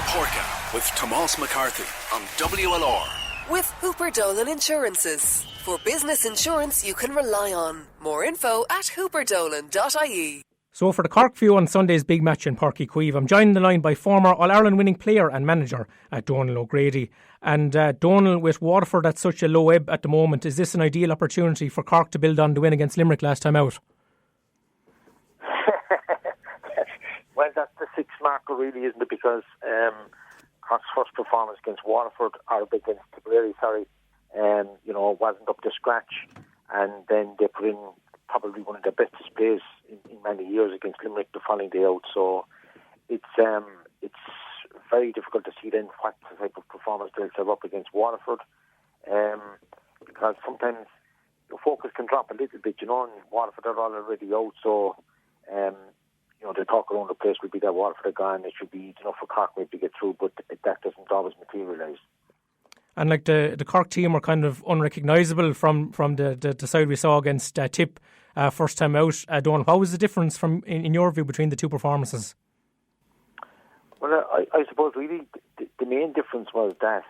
Porca with Tomás McCarthy on WLR. With Hooper Dolan Insurances. For business insurance you can rely on. More info at hooperdolan.ie. So for the Cork View on Sunday's big match in Páirce Cueve, I'm joined in the line by former All-Ireland winning player and manager Donal O'Grady. And Donal, with Waterford at such a low ebb at the moment, is this an ideal opportunity for Cork to build on the win against Limerick last time out? Well, that's the sixth marker really, isn't it? Because Cork's first performance against Waterford, or against Tipperary, wasn't up to scratch. And then they put in probably one of their best displays in many years against Limerick the following day out. So it's very difficult to see then what type of performance they'll have up against Waterford, because sometimes the focus can drop a little bit, and Waterford are already out, so the talk around the place will be that Waterford are gone. It should be easy enough for Cork maybe to get through, but that doesn't always materialise. And like the Cork team were kind of unrecognisable from the side we saw against Tip first time out. Donal, what was the difference in your view between the two performances? Well, I suppose really the main difference was that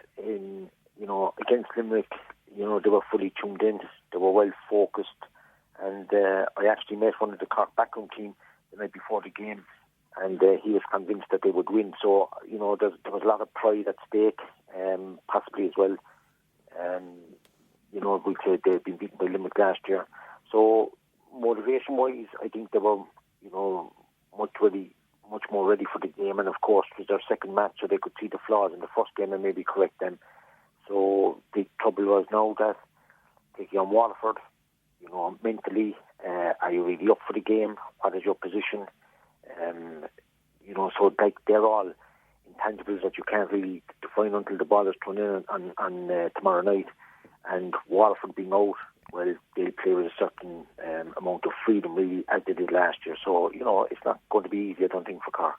against Limerick, they were fully tuned in, they were well focused, and I actually met one of the Cork backroom team the night before the game, and he was convinced that they would win. So there was a lot of pride at stake, possibly as well. We said they'd been beaten by Limerick last year, so motivation-wise, I think they were much more ready for the game, and of course it was their second match, so they could see the flaws in the first game and maybe correct them. So the trouble was now that taking on Waterford, mentally, are you really up for the game? What is your position? So they're all intangibles that you can't really define until the ball is thrown in on tomorrow night. And Waterford being out, well, they'll play with a certain amount of freedom, really, as they did last year. So, it's not going to be easy, I don't think, for Cork.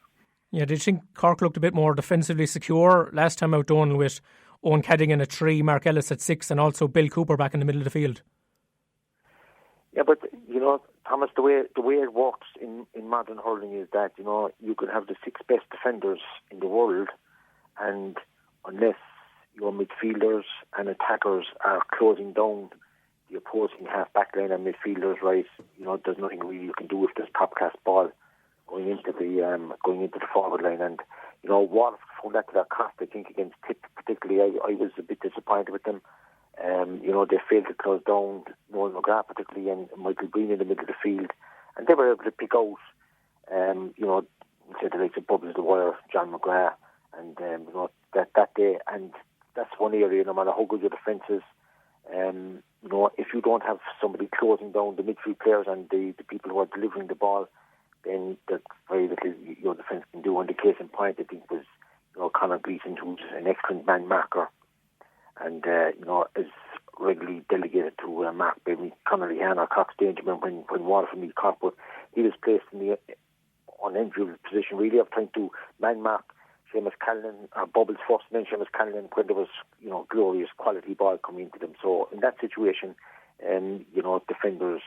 Yeah, did you think Cork looked a bit more defensively secure last time out, Donal, with Owen Cadogan at 3, Mark Ellis at 6, and also Bill Cooper back in the middle of the field? Yeah, but, Thomas, the way it works in modern hurling is that, you could have the 6 best defenders in the world, and unless your midfielders and attackers are closing down the opposing half-back line and midfielders, right, there's nothing really you can do if there's top-class ball going into the forward line. And, Waterford found that to their cost, I think, against Tip particularly. I was a bit disappointed with them. They failed to close down Donal O'Grady particularly, and Michael Breen in the middle of the field. And they were able to pick out, the likes of Bubbles the Wire, John McGrath, and, that day. And that's one area, no matter how good your defence is, if you don't have somebody closing down the midfield players and the people who are delivering the ball, then there's very little your defence can do. And the case in point, I think, was Conor Gleeson, who's an excellent man marker, and is regularly delegated to Mark Bailey, Conor Lehan or Cox Dangerman when Waterford meet Cork, but he was placed in the unenviable position really of trying to man mark Seamus Callan, Bubbles first, and then Seamus Callan when there was glorious quality ball coming into them. So in that situation, defenders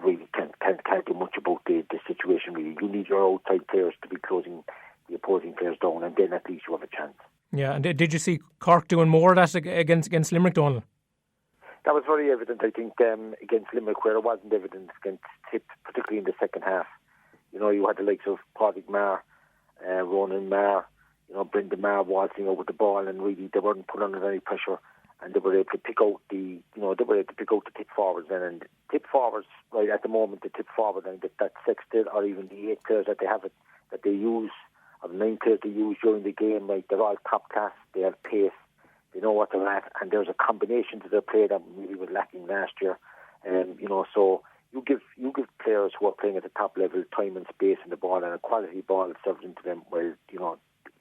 really can't do much about the situation really. You need your outside players to be closing the opposing players down, and then at least you have a chance. Yeah, and did you see Cork doing more of that against Limerick, Donal? That was very evident, I think, against Limerick, where it wasn't evident against Tip, particularly in the second half. You had the likes of Pádraig Marr, Ronan Marr, Brendan Marr waltzing over the ball, and really they weren't put under any pressure, and they were able to pick out the tip forwards then. And tip forwards, right at the moment, the tip forward line that Sexton or even the 8 players that they have that they use, or the 9 players they use during the game, right, they're all top class. They have pace. They know what they're at, and there's a combination to their play that really was lacking last year. So you give players who are playing at the top level time and space in the ball, and a quality ball served into them. Well,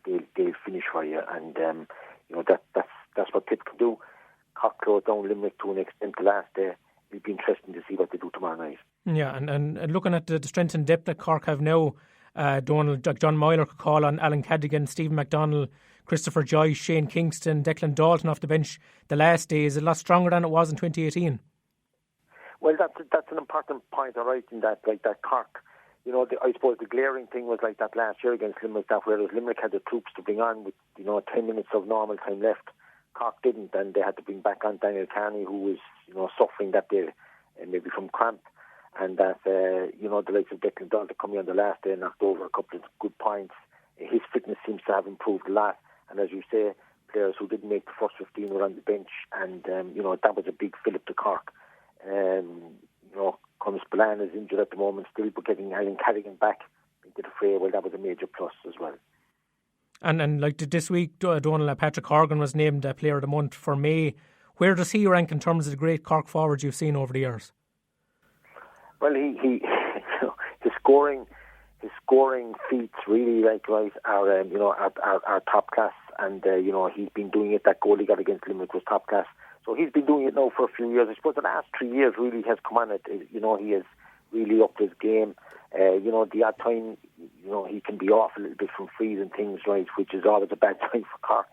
they'll finish for you, and that's what Tip can do. Cork closed down Limerick to an extent the last day. It'll be interesting to see what they do tomorrow night. Yeah, and looking at the strength and depth that Cork have now, Donal, John Moyler could call on Alan Cadogan, Stephen McDonnell, Christopher Joyce, Shane Kingston, Declan Dalton off the bench the last day. Is a lot stronger than it was in 2018. Well, that's an important point, all right, in that Cork, I suppose the glaring thing was like that last year against Limerick, that whereas Limerick had the troops to bring on with 10 minutes of normal time left, Cork didn't, and they had to bring back on Daniel Carney, who was suffering that day, maybe from cramp, and that the likes of Declan Dunn to come in on the last day and knocked over a couple of good points. His fitness seems to have improved a lot, and as you say, players who didn't make the first 15 were on the bench, and that was a big fillip to Cork. Cummins Spillane is injured at the moment still, but getting Alan Carrigan back into the fray, well, that was a major plus as well. And like this week, Donal, Patrick Horgan was named Player of the Month for May. Where does he rank in terms of the great Cork forwards you've seen over the years? Well, he his scoring feats really are top class, and he's been doing it. That goal he got against Limerick was top class. So he's been doing it now for a few years. I suppose the last 3 years really has come on it. He has really upped his game. The odd time, he can be off a little bit from frees and things, right, which is always a bad sign for Cork.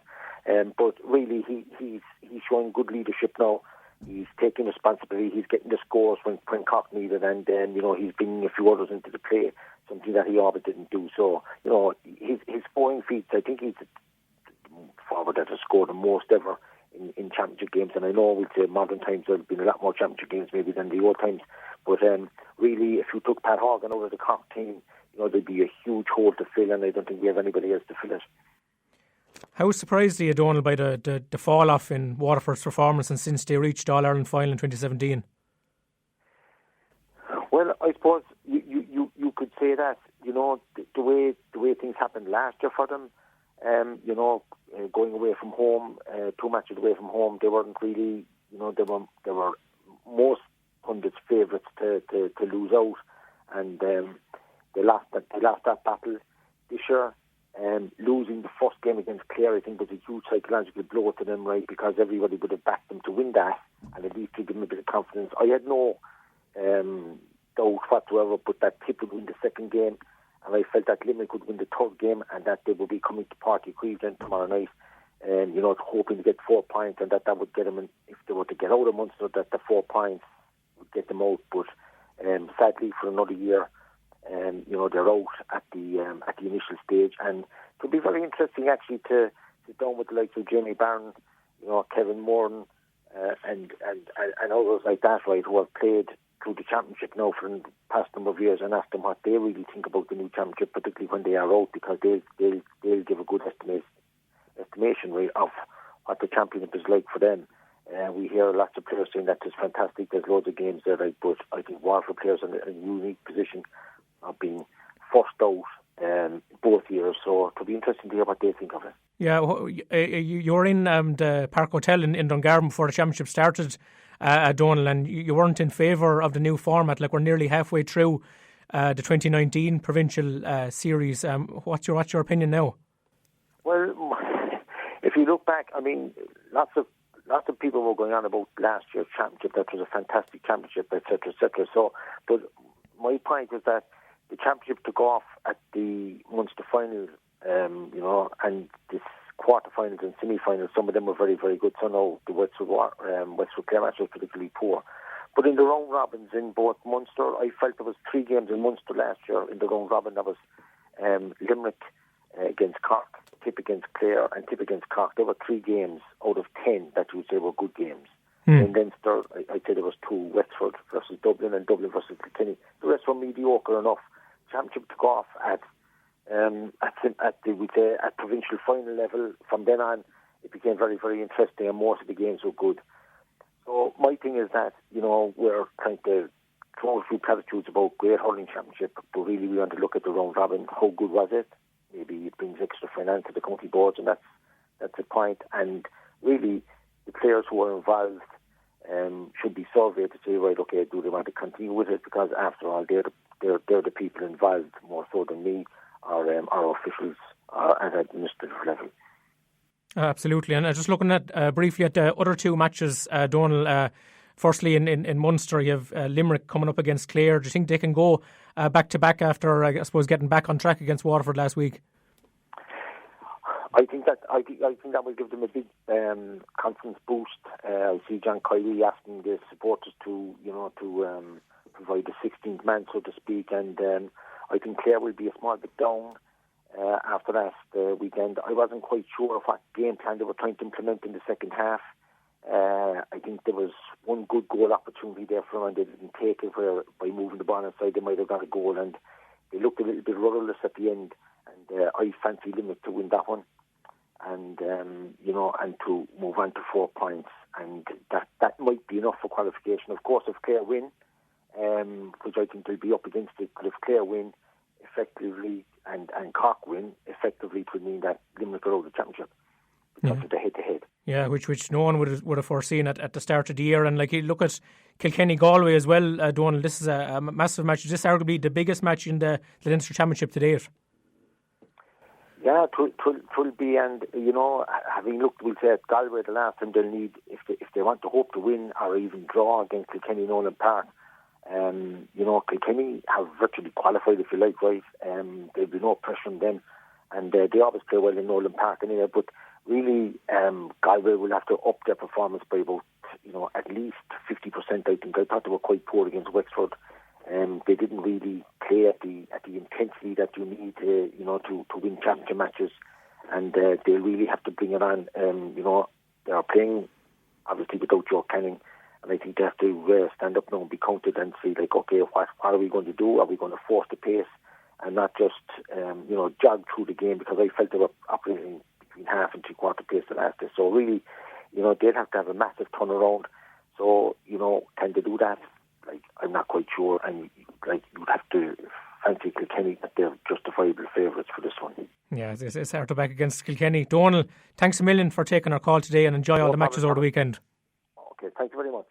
But really, he's showing good leadership now. He's taking responsibility. He's getting the scores when Cork needed, and he's bringing a few others into the play, something that he always didn't do. So, his scoring feats, I think he's the forward that has scored the most ever in championship games, and I know with modern times there have been a lot more championship games maybe than the old times, but really if you took Pat Horgan out of the Cork team, there'd be a huge hole to fill, and I don't think we have anybody else to fill it. How surprised are you, Donal, by the fall off in Waterford's performance and since they reached All-Ireland final in 2017? Well, I suppose you could say that the way things happened last year for them, going away from home, 2 matches away from home, they weren't really, they were most pundits' favourites to lose out, and they lost that battle this year. Losing the first game against Clare, I think, was a huge psychological blow to them, right? Because everybody would have backed them to win that, and at least to give them a bit of confidence. I had no doubt whatsoever, but that Tip would win the second game, and I felt that Limerick would win the third game, and that they would be coming to Páirce Cleveland tomorrow night, hoping to get 4 points, and that would get them, in, if they were to get out of Munster, that the 4 points would get them out. But sadly, for another year, they're out at the initial stage, and it would be very interesting actually to sit down with the likes of Jamie Barron, Kevin Moran, and others like that, right, who have played through the championship now for the past number of years, and ask them what they really think about the new championship, particularly when they are out, because they'll give a good estimation, right, of what the championship is like for them. We hear lots of players saying that it's fantastic, there's loads of games there, right, but I think Waterford players are in a unique position of being forced out both years, so it'll be interesting to hear what they think of it. Yeah, you were in the Park Hotel in Dungarvan before the championship started, Donal, and you weren't in favour of the new format. Like, we're nearly halfway through the 2019 provincial series. What's your opinion now? Well, if you look back, I mean, lots of people were going on about last year's championship. That was a fantastic championship, etc., etc. So, but my point is that the championship took off at the Munster finals, and this quarter-finals and semi-finals, some of them were very, very good. So now the Westwood Clare match was particularly poor. But in the round robins in both Munster, I felt there was 3 games in Munster last year in the round robin. There was Limerick against Cork, Tip against Clare, and Tip against Cork. There were 3 games out of 10 that you would say were good games. In Leinster, I'd say there was 2, Wexford versus Dublin and Dublin versus Kilkenny. The rest were mediocre enough. Championship took off at provincial final level. From then on, it became very, very interesting, and most of the games were good. So my thing is that, we're trying to throw a few platitudes about great hurling championship, but really we want to look at the round robin. How good was it? Maybe it brings extra finance to the county boards, and that's the point. And really, the players who are involved should be surveyed to say, right, okay, do they want to continue with it? Because after all, they're the people involved more so than me, or our officials at administrative level. Absolutely. And just looking at briefly at the other 2 matches, Donal, firstly in Munster, you have Limerick coming up against Clare. Do you think they can go back-to-back after, I suppose, getting back on track against Waterford last week? I think that will give them a big confidence boost. I see John Kyree asking the supporters to provide the 16th man, so to speak, and I think Clare will be a small bit down after last weekend. I wasn't quite sure of what game plan they were trying to implement in the second half. I think there was one good goal opportunity there for them, and they didn't take it, where by moving the ball inside they might have got a goal, and they looked a little bit rudderless at the end. And I fancy Limerick to win that one, and and to move on to 4 points, and that might be enough for qualification. Of course, if Clare win, which I think they'll be up against it, but if Clare win effectively and Cork win effectively, it would mean that Limerick are out of the championship because of the head-to-head. Yeah, which no one would have foreseen at the start of the year. And like, you look at Kilkenny-Galway as well, Donal, this is a massive match. This is arguably the biggest match in the Leinster Championship to date. Yeah, it will be, and having looked, we'll say at Galway the last time, they'll need, if they want to hope to win or even draw against Kilkenny Nolan Park. Kilkenny have virtually qualified, if you like, right? There'll be no pressure on them, and they always play well in Nolan Park anyway. But really, Galway will have to up their performance by about, at least 50%. I think. I thought they were quite poor against Wexford. They didn't really play at the intensity that you need, to win championship matches, and they'll really have to bring it on. They are playing obviously without Joe Canning, and I think they have to stand up now and be counted and say, like, okay, what are we going to do? Are we going to force the pace and not just jog through the game? Because I felt they were operating between half and 3/4 pace the last day. So really, they'll have to have a massive turnaround. So can they do that? Like, I'm not quite sure, and you'd have to fancy Kilkenny that they're justifiable favourites for this one. Yeah, it's hard to back against Kilkenny. Donal, thanks a million for taking our call today, and enjoy all the matches over the weekend. Okay, thank you very much.